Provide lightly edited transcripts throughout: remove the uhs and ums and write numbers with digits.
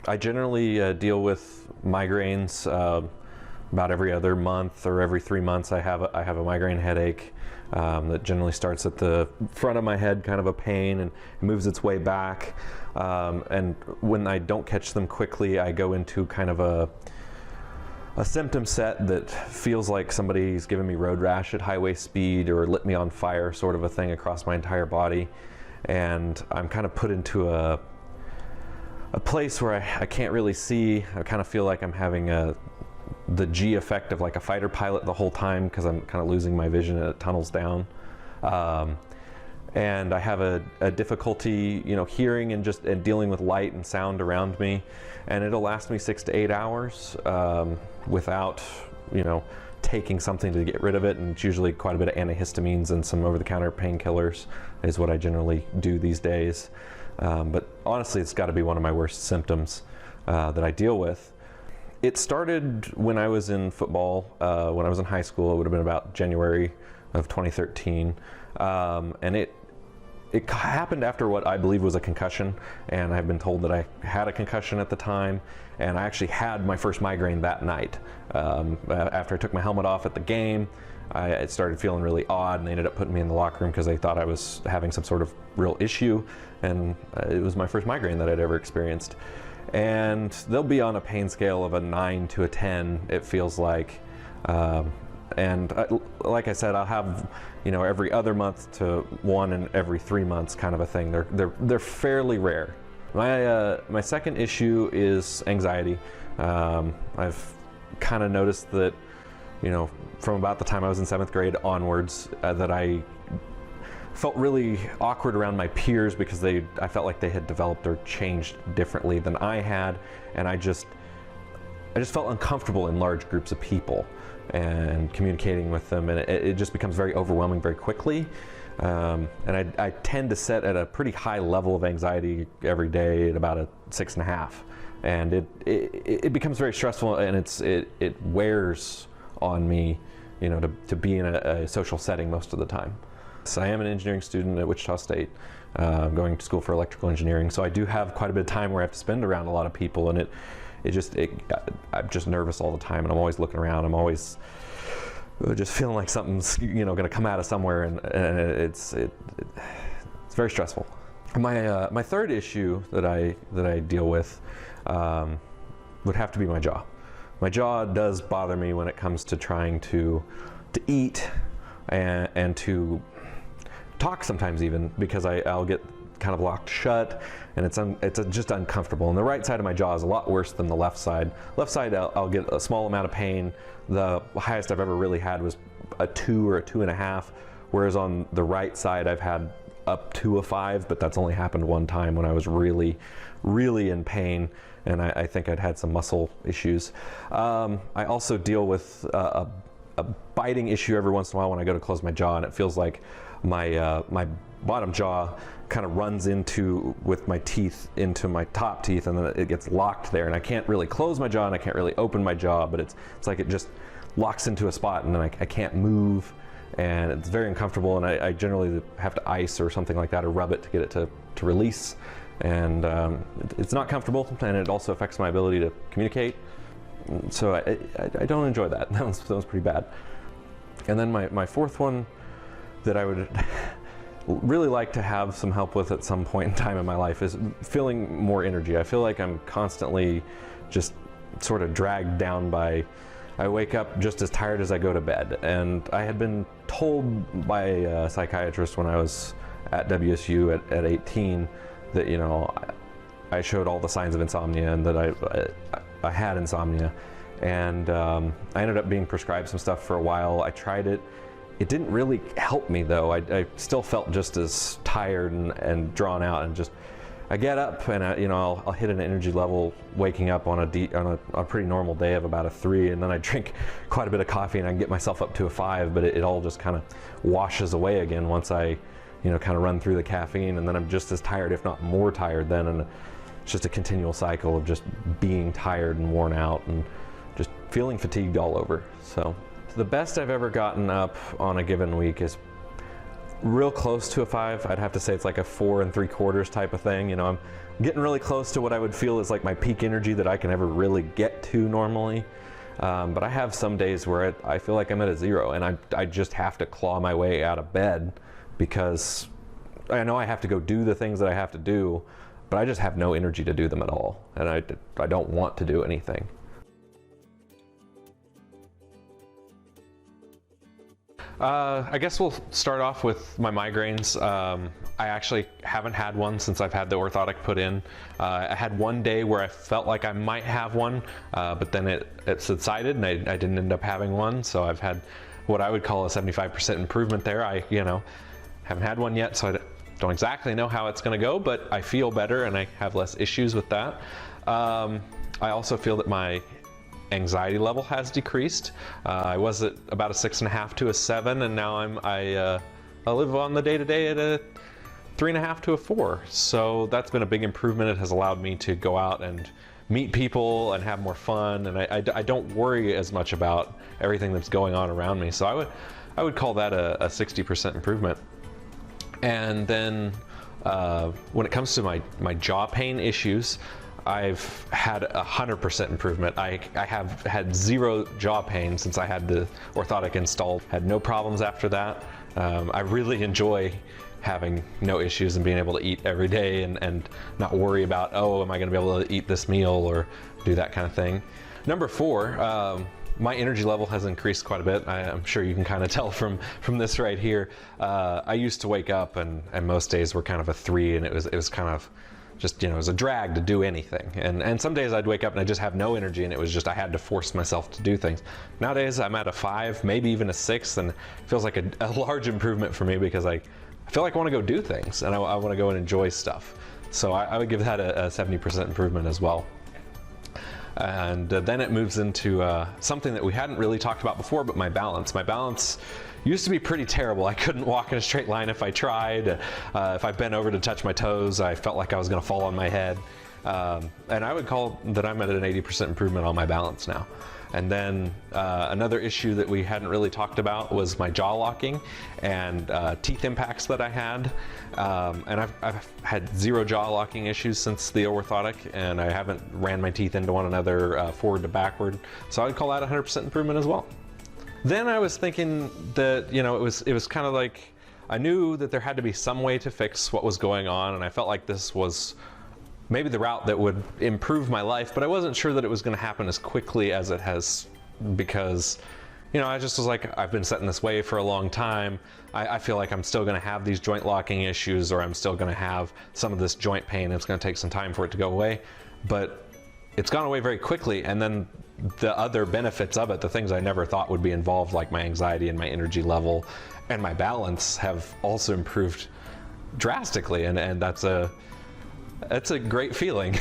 I generally deal with migraines about every other month or every 3 months. I have a migraine headache that generally starts at the front of my head, kind of a pain, and moves its way back. And when I don't catch them quickly, I go into kind of a symptom set that feels like somebody's given me road rash at highway speed or lit me on fire, sort of a thing across my entire body. And I'm kind of put into a place where I can't really see. I kind of feel like I'm having the G effect of like a fighter pilot the whole time, because I'm kind of losing my vision and it tunnels down. And I have a difficulty, hearing and dealing with light and sound around me. And it'll last me 6 to 8 hours without, taking something to get rid of it. And it's usually quite a bit of antihistamines and some over-the-counter painkillers is what I generally do these days. But honestly, it's got to be one of my worst symptoms that I deal with. It started when I was in football, when I was in high school. It would have been about January of 2013. And it happened after what I believe was a concussion, and I've been told that I had a concussion at the time, and I actually had my first migraine that night. After I took my helmet off at the game, I started feeling really odd, and they ended up putting me in the locker room because they thought I was having some sort of real issue, and it was my first migraine that I'd ever experienced. And they'll be on a pain scale of a 9 to a 10, it feels like. And like I said, I'll have, every other month to one and every 3 months kind of a thing. They're fairly rare. My second issue is anxiety. I've kind of noticed that, from about the time I was in 7th grade onwards, that I felt really awkward around my peers because I felt like they had developed or changed differently than I had, and I just felt uncomfortable in large groups of people and communicating with them, and it just becomes very overwhelming very quickly. And I tend to set at a pretty high level of anxiety every day at about a 6.5, and it becomes very stressful, and it wears on me, to be in a social setting most of the time. So I am an engineering student at Wichita State, going to school for electrical engineering, so I do have quite a bit of time where I have to spend around a lot of people, and I'm just nervous all the time, and I'm always looking around. I'm always just feeling like something's going to come out of somewhere, and it's very stressful. My third issue that I deal with would have to be my jaw. My jaw does bother me when it comes to trying to eat and to talk sometimes, even, because I'll get kind of locked shut, and it's just uncomfortable. And the right side of my jaw is a lot worse than the left side. Left side, I'll get a small amount of pain. The highest I've ever really had was a 2 or a 2.5, whereas on the right side I've had up to a 5, but that's only happened one time when I was really, really in pain, and I think I'd had some muscle issues. I also deal with a biting issue every once in a while when I go to close my jaw, and it feels like my bottom jaw kind of runs with my teeth into my top teeth, and then it gets locked there, and I can't really close my jaw and I can't really open my jaw, but it's like it just locks into a spot, and then I can't move, and it's very uncomfortable, and I generally have to ice or something like that, or rub it to get it to release, and it's not comfortable, and it also affects my ability to communicate, so I don't enjoy that. That one's pretty bad. And then my fourth one that I would really like to have some help with at some point in time in my life is feeling more energy. I feel like I'm constantly just sort of dragged down by, I wake up just as tired as I go to bed. And I had been told by a psychiatrist when I was at WSU at 18 that, I showed all the signs of insomnia, and that I had insomnia. And I ended up being prescribed some stuff for a while. I tried it. It didn't really help me, though. I still felt just as tired and drawn out, and I get up and I'll hit an energy level waking up on a pretty normal day of about a 3, and then I drink quite a bit of coffee and I can get myself up to a 5, but it all just kind of washes away again once I kind of run through the caffeine, and then I'm just as tired, if not more tired then, and it's just a continual cycle of just being tired and worn out and just feeling fatigued all over. So the best I've ever gotten up on a given week is real close to a 5. I'd have to say it's like a 4 3/4 type of thing. You know, I'm getting really close to what I would feel is like my peak energy that I can ever really get to normally. But I have some days where I feel like I'm at a 0, and I just have to claw my way out of bed because I know I have to go do the things that I have to do, but I just have no energy to do them at all, and I don't want to do anything. I guess we'll start off with my migraines. I actually haven't had one since I've had the orthotic put in. I had one day where I felt like I might have one, but then it subsided and I didn't end up having one. So I've had what I would call a 75% improvement there. I, you know, haven't had one yet, so I don't exactly know how it's going to go, but I feel better and I have less issues with that. I also feel that my anxiety level has decreased. I was at about a 6.5 to a 7, and now I live on the day-to-day at a 3.5 to a 4. So that's been a big improvement. It has allowed me to go out and meet people and have more fun, and I don't worry as much about everything that's going on around me. So I would call that a 60% improvement. And then when it comes to my jaw pain issues, I've had 100% improvement. I have had 0 jaw pain since I had the orthotic installed. Had no problems after that. I really enjoy having no issues and being able to eat every day and not worry about, oh, am I going to be able to eat this meal or do that kind of thing. Number 4, my energy level has increased quite a bit. I'm sure you can kind of tell from this right here. I used to wake up and most days were kind of a 3, and it was kind of just, you know, it was a drag to do anything. And some days I'd wake up and I just have no energy, and it was just I had to force myself to do things. Nowadays I'm at a 5, maybe even a 6, and it feels like a large improvement for me because I feel like I want to go do things and I want to go and enjoy stuff. So I would give that a 70% improvement as well. And then it moves into something that we hadn't really talked about before, but my balance. My balance used to be pretty terrible. I couldn't walk in a straight line if I tried. If I bent over to touch my toes, I felt like I was going to fall on my head. And I would call that I'm at an 80% improvement on my balance now. And then another issue that we hadn't really talked about was my jaw locking and teeth impacts that I had. And I've had 0 jaw locking issues since the orthotic, and I haven't ran my teeth into one another forward to backward. So I would call that 100% improvement as well. Then I was thinking that, you know, it was kind of like I knew that there had to be some way to fix what was going on, and I felt like this was maybe the route that would improve my life, but I wasn't sure that it was going to happen as quickly as it has, because, you know, I just was like, I've been set in this way for a long time. I feel like I'm still going to have these joint locking issues, or I'm still going to have some of this joint pain. It's going to take some time for it to go away, but it's gone away very quickly. And then the other benefits of it, the things I never thought would be involved, like my anxiety and my energy level and my balance, have also improved drastically, and that's a great feeling.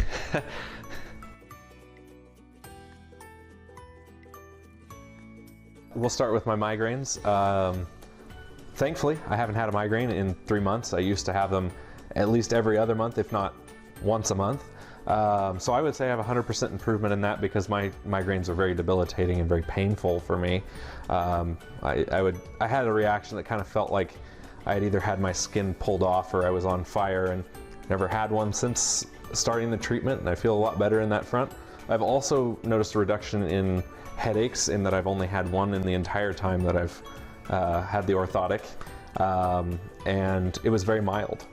We'll start with my migraines. Thankfully, I haven't had a migraine in 3 months. I used to have them at least every other month, if not once a month. So I would say I have 100% improvement in that, because my migraines are very debilitating and very painful for me. I had a reaction that kind of felt like I had either had my skin pulled off or I was on fire, and never had one since starting the treatment, and I feel a lot better in that front. I've also noticed a reduction in headaches, in that I've only had one in the entire time that I've had the orthotic, and it was very mild.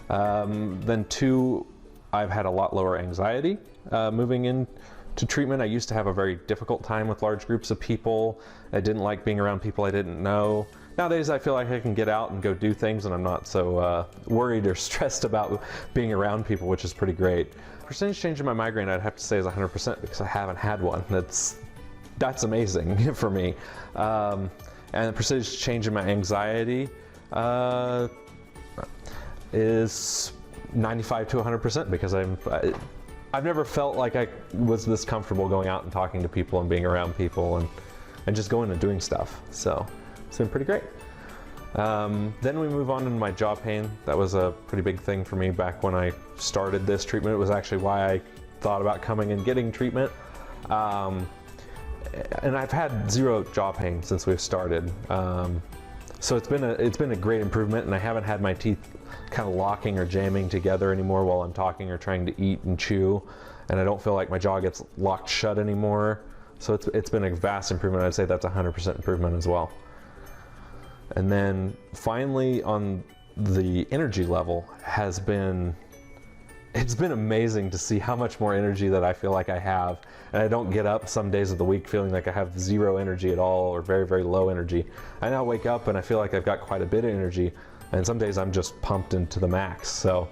Then 2, I've had a lot lower anxiety moving into treatment. I used to have a very difficult time with large groups of people. I didn't like being around people I didn't know. Nowadays I feel like I can get out and go do things, and I'm not so worried or stressed about being around people, which is pretty great. Percentage change in my migraine, I'd have to say, is 100%, because I haven't had one. That's amazing for me. And the percentage change in my anxiety is 95 to 100%, because I've never felt like I was this comfortable going out and talking to people and being around people and just going and doing stuff. So it's been pretty great. Then we move on to my jaw pain. That was a pretty big thing for me back when I started this treatment. It was actually why I thought about coming and getting treatment. And I've had 0 jaw pain since we've started. So it's been a great improvement, and I haven't had my teeth kind of locking or jamming together anymore while I'm talking or trying to eat and chew, and I don't feel like my jaw gets locked shut anymore. So it's been a vast improvement. I'd say that's 100% improvement as well. And then finally, on the energy level, it's been amazing to see how much more energy that I feel like I have. And I don't get up some days of the week feeling like I have zero energy at all or very, very low energy. I now wake up and I feel like I've got quite a bit of energy, and some days I'm just pumped into the max. So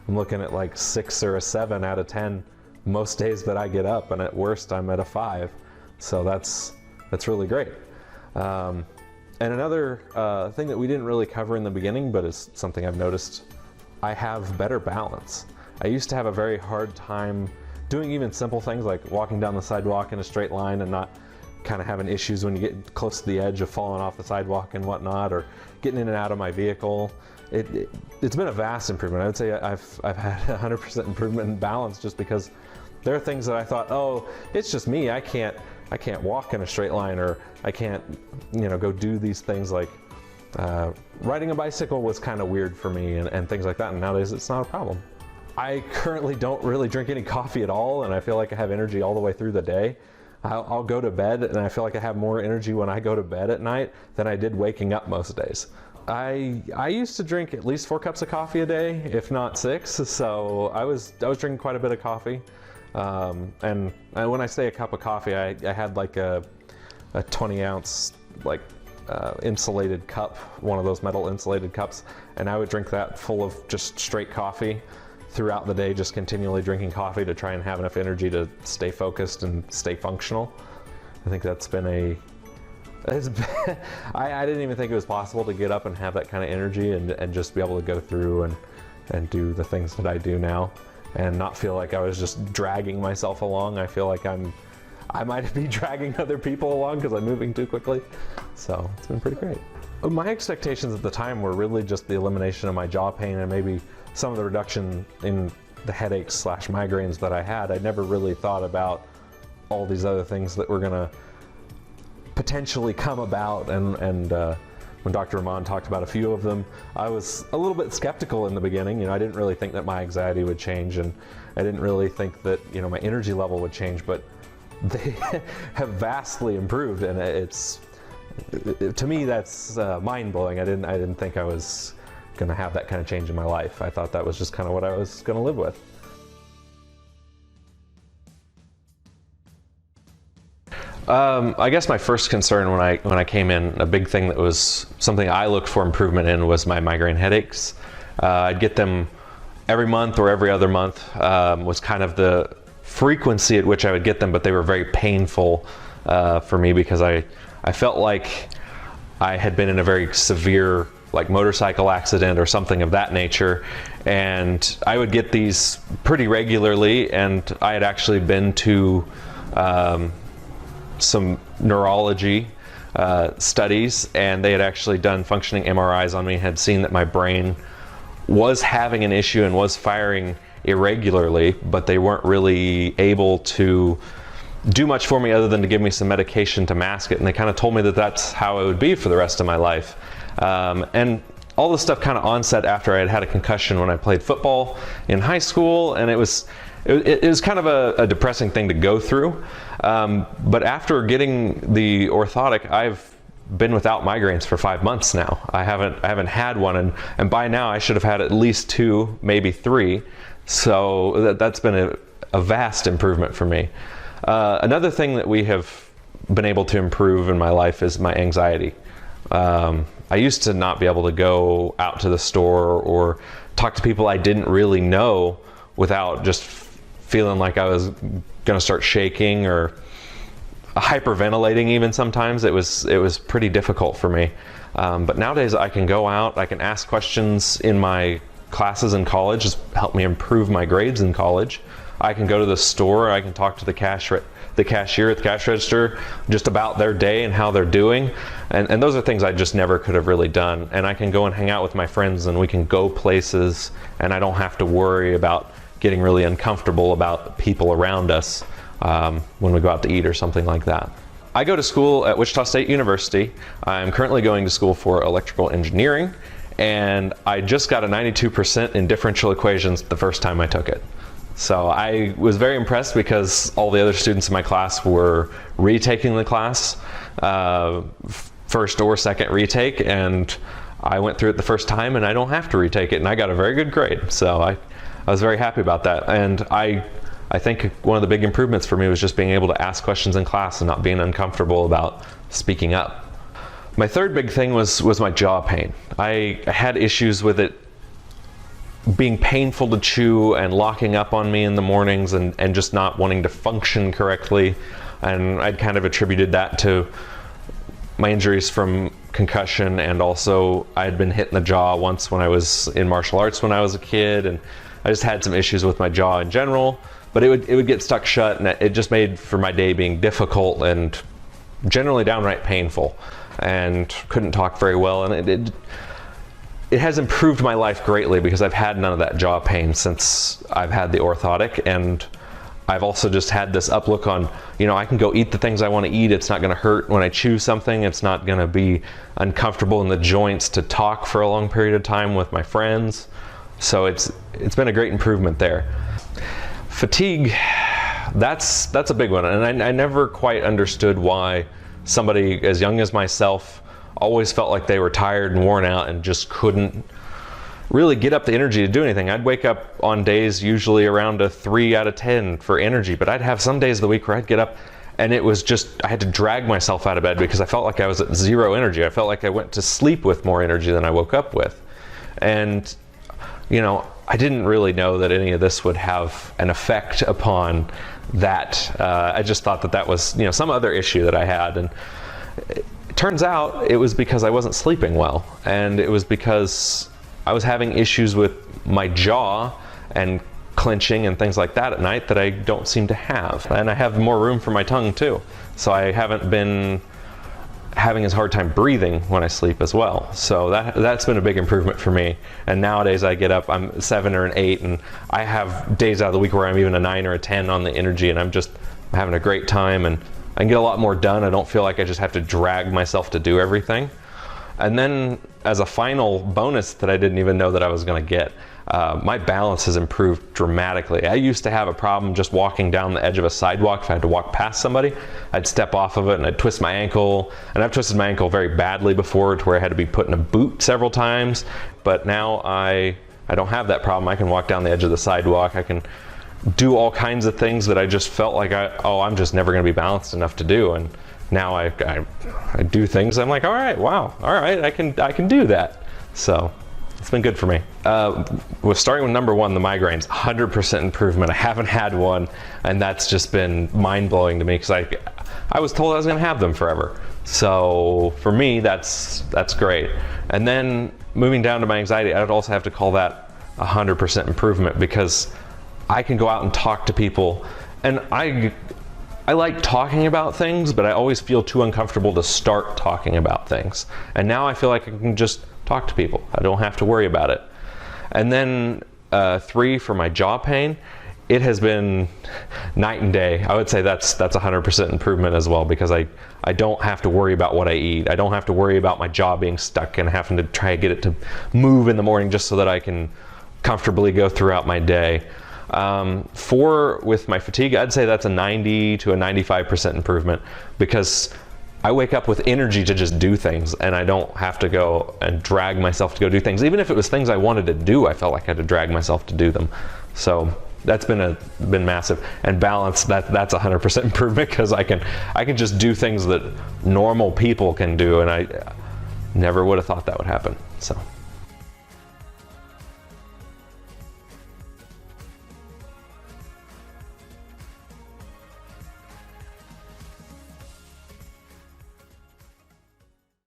I'm looking at like 6 or a 7 out of 10 most days that I get up, and at worst I'm at a 5. So that's really great. And another thing that we didn't really cover in the beginning, but is something I've noticed, I have better balance. I used to have a very hard time doing even simple things like walking down the sidewalk in a straight line and not kind of having issues when you get close to the edge of falling off the sidewalk and whatnot, or getting in and out of my vehicle. It's been a vast improvement. I would say I've had 100% improvement in balance, just because there are things that I thought, oh, it's just me. I can't walk in a straight line, or I can't, go do these things like riding a bicycle was kind of weird for me, and things like that. And nowadays it's not a problem. I currently don't really drink any coffee at all, and I feel like I have energy all the way through the day. I'll go to bed and I feel like I have more energy when I go to bed at night than I did waking up most days. I used to drink at least 4 cups of coffee a day, if not 6. So I was drinking quite a bit of coffee. And when I say a cup of coffee, I had like a 20-ounce insulated cup, one of those metal insulated cups, and I would drink that full of just straight coffee throughout the day, just continually drinking coffee to try and have enough energy to stay focused and stay functional. I think that's been I didn't even think it was possible to get up and have that kind of energy and just be able to go through and do the things that I do now and not feel like I was just dragging myself along. I feel like I might be dragging other people along because I'm moving too quickly. So it's been pretty great. My expectations at the time were really just the elimination of my jaw pain and maybe some of the reduction in the headaches / migraines that I had. I never really thought about all these other things that were gonna potentially come about, and when Dr. Raman talked about a few of them, I was a little bit skeptical in the beginning. I didn't really think that my anxiety would change, and I didn't really think that my energy level would change, but they have vastly improved, and to me that's mind-blowing. I didn't think I was going to have that kind of change in my life. I thought that was just kind of what I was going to live with. I guess my first concern when I came in, a big thing that was something I looked for improvement in, was my migraine headaches. I'd get them every month or every other month, was kind of the frequency at which I would get them, but they were very painful for me because I felt like I had been in a very severe motorcycle accident or something of that nature, and I would get these pretty regularly, and I had actually been to some neurology studies, and they had actually done functioning MRIs on me, had seen that my brain was having an issue and was firing irregularly, but they weren't really able to do much for me other than to give me some medication to mask it, and they kind of told me that that's how it would be for the rest of my life. And all this stuff kind of onset after I had had a concussion when I played football in high school, and it was kind of a depressing thing to go through. But after getting the orthotic, I've been without migraines for 5 months now. I haven't had one, and by now I should have had at least 2, maybe 3. So that's been a vast improvement for me. Another thing that we have been able to improve in my life is my anxiety. I used to not be able to go out to the store or talk to people I didn't really know without just feeling like I was gonna start shaking or hyperventilating even sometimes. It was pretty difficult for me. But nowadays I can go out, I can ask questions in my classes in college, it's helped me improve my grades in college. I can go to the store, I can talk to the cashier at the cash register just about their day and how they're doing. And those are things I just never could have really done. And I can go and hang out with my friends, and we can go places, and I don't have to worry about getting really uncomfortable about people around us when we go out to eat or something like that. I go to school at Wichita State University. I'm currently going to school for electrical engineering, and I just got a 92% in differential equations the first time I took it. So I was very impressed because all the other students in my class were retaking the class, first or second retake, and I went through it the first time and I don't have to retake it, and I got a very good grade. So I was very happy about that. And I think one of the big improvements for me was just being able to ask questions in class and not being uncomfortable about speaking up. My third big thing was my jaw pain. I had issues with it being painful to chew and locking up on me in the mornings and just not wanting to function correctly. And I'd kind of attributed that to my injuries from concussion, and also I had been hit in the jaw once when I was in martial arts when I was a kid, and I just had some issues with my jaw in general, but it would get stuck shut, and it just made for my day being difficult and generally downright painful, and couldn't talk very well. And it has improved my life greatly because I've had none of that jaw pain since I've had the orthotic, and I've also just had this uplook on, I can go eat the things I want to eat. It's not going to hurt when I chew something. It's not going to be uncomfortable in the joints to talk for a long period of time with my friends. So it's been a great improvement there. Fatigue, that's a big one, and I never quite understood why somebody as young as myself always felt like they were tired and worn out and just couldn't really get up the energy to do anything. I'd wake up on days usually around a 3 out of 10 for energy, but I'd have some days of the week where I'd get up and it was just, I had to drag myself out of bed because I felt like I was at zero energy. I felt like I went to sleep with more energy than I woke up with. And, I didn't really know that any of this would have an effect upon that. I just thought that was, some other issue that I had. And it turns out it was because I wasn't sleeping well. And it was because I was having issues with my jaw and clenching and things like that at night that I don't seem to have. And I have more room for my tongue too. So I haven't been having as hard time breathing when I sleep as well. So that's been a big improvement for me. And nowadays I get up, I'm 7 or an 8, and I have days out of the week where I'm even a 9 or a 10 on the energy, and I'm having a great time, and I can get a lot more done. I don't feel like I just have to drag myself to do everything. And then as a final bonus that I didn't even know that I was going to get, my balance has improved dramatically. I used to have a problem just walking down the edge of a sidewalk. If I had to walk past somebody, I'd step off of it and I'd twist my ankle. And I've twisted my ankle very badly before, to where I had to be put in a boot several times. But now I don't have that problem. I can walk down the edge of the sidewalk. I can do all kinds of things that I just felt like I'm just never going to be balanced enough to do. And now I do things I'm like, all right, wow, all right, I can do that. So it's been good for me. We're starting with number 1, the migraines. 100% improvement. I haven't had one, and that's just been mind-blowing to me because I was told I was going to have them forever. So for me, that's great. And then moving down to my anxiety, I'd also have to call that 100% improvement, because I can go out and talk to people, and I like talking about things, but I always feel too uncomfortable to start talking about things. And now I feel like I can just talk to people. I don't have to worry about it. And then 3, for my jaw pain, it has been night and day. I would say that's 100% improvement as well, because I don't have to worry about what I eat. I don't have to worry about my jaw being stuck and having to try to get it to move in the morning just so that I can comfortably go throughout my day. 4, with my fatigue, I'd say that's a 90 to a 95% improvement, because I wake up with energy to just do things, and I don't have to go and drag myself to go do things. Even if it was things I wanted to do, I felt like I had to drag myself to do them. So that's been massive. And balance, that's 100% improvement, because I can just do things that normal people can do, and I never would have thought that would happen. So.